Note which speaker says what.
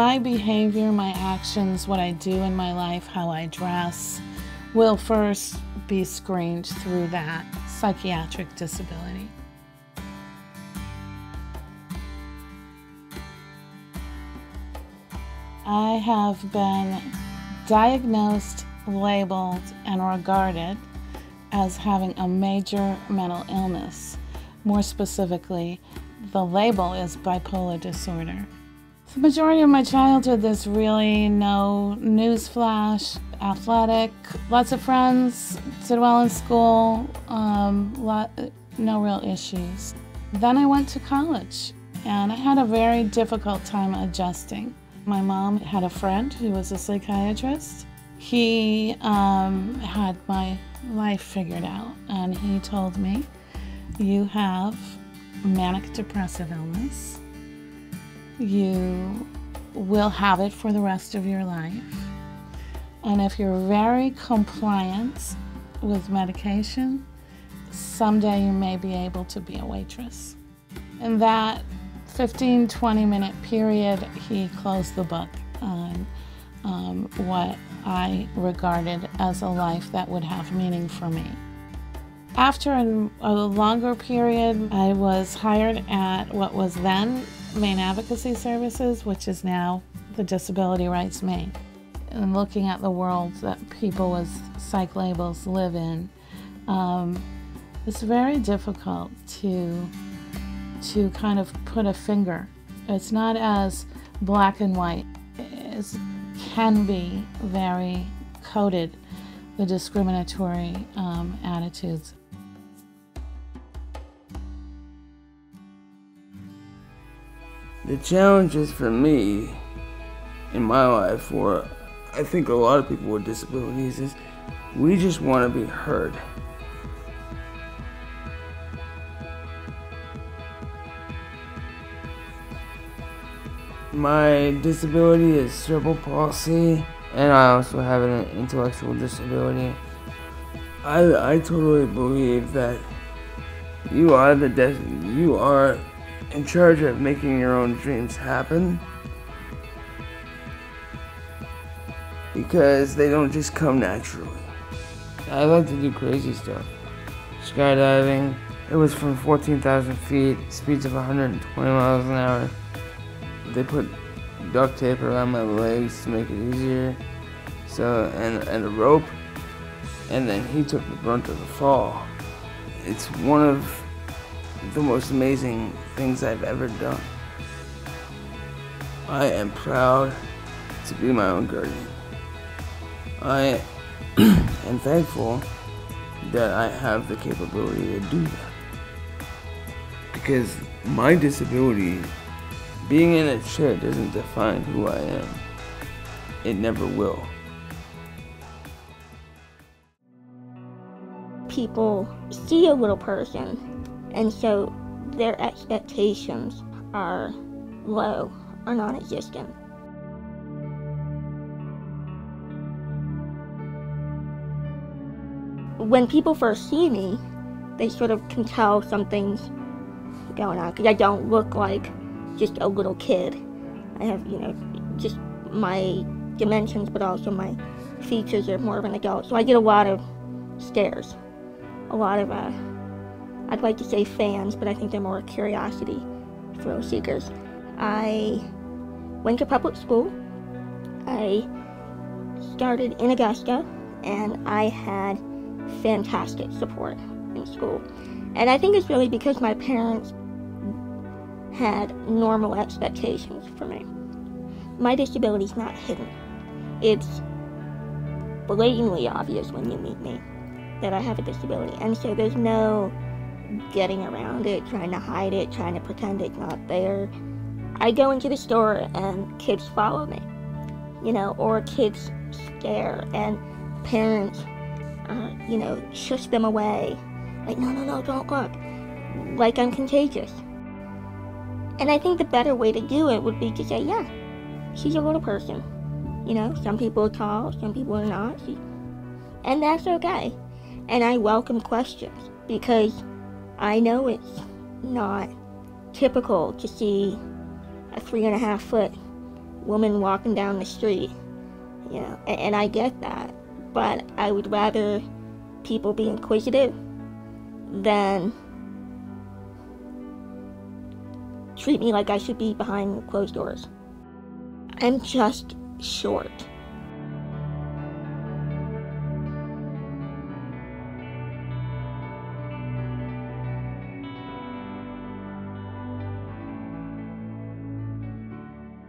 Speaker 1: My behavior, my actions, what I do in my life, how I dress, will first be screened through that psychiatric disability. I have been diagnosed, labeled, and regarded as having a major mental illness. More specifically, the label is bipolar disorder. The majority of my childhood, there's really no newsflash, athletic, lots of friends, did well in school, no real issues. Then I went to college, and I had a very difficult time adjusting. My mom had a friend who was a psychiatrist. He had my life figured out, and he told me, you have manic depressive illness. You will have it for the rest of your life. And if you're very compliant with medication, someday you may be able to be a waitress. In that 15-20 minute period, he closed the book on what I regarded as a life that would have meaning for me. After a longer period, I was hired at what was then Maine Advocacy Services, which is now the Disability Rights Maine. And looking at the world that people with psych labels live in, it's very difficult to kind of put a finger. It's not as black and white. It can be very coded, the discriminatory attitudes.
Speaker 2: The challenges for me in my life, or I think a lot of people with disabilities, is we just want to be heard. My disability is cerebral palsy, and I also have an intellectual disability. I totally believe that you are in charge of making your own dreams happen, because they don't just come naturally. I like to do crazy stuff. Skydiving, it was from 14,000 feet, speeds of 120 miles an hour. They put duct tape around my legs to make it easier, and a rope, and then he took the brunt of the fall. It's one of the most amazing things I've ever done. I am proud to be my own guardian. I am thankful that I have the capability to do that, because my disability, being in a chair, doesn't define who I am. It never will.
Speaker 3: People see a little person, and so their expectations are low or non-existent. When people first see me, they sort of can tell something's going on, because I don't look like just a little kid. I have, just my dimensions, but also my features are more of an adult. So I get a lot of stares, a lot of, I'd like to say fans, but I think they're more curiosity thrill seekers. I went to public school. I started in Augusta, and I had fantastic support in school. And I think it's really because my parents had normal expectations for me. My disability is not hidden. It's blatantly obvious when you meet me that I have a disability. And so there's no getting around it, trying to hide it, trying to pretend it's not there. I go into the store and kids follow me, or kids stare and parents, shush them away. Like, no, don't look. Like I'm contagious. And I think the better way to do it would be to say, yeah, she's a little person. Some people are tall, some people are not. And that's okay. And I welcome questions, because I know it's not typical to see a 3.5 foot woman walking down the street, you know, and I get that, but I would rather people be inquisitive than treat me like I should be behind closed doors. I'm just short.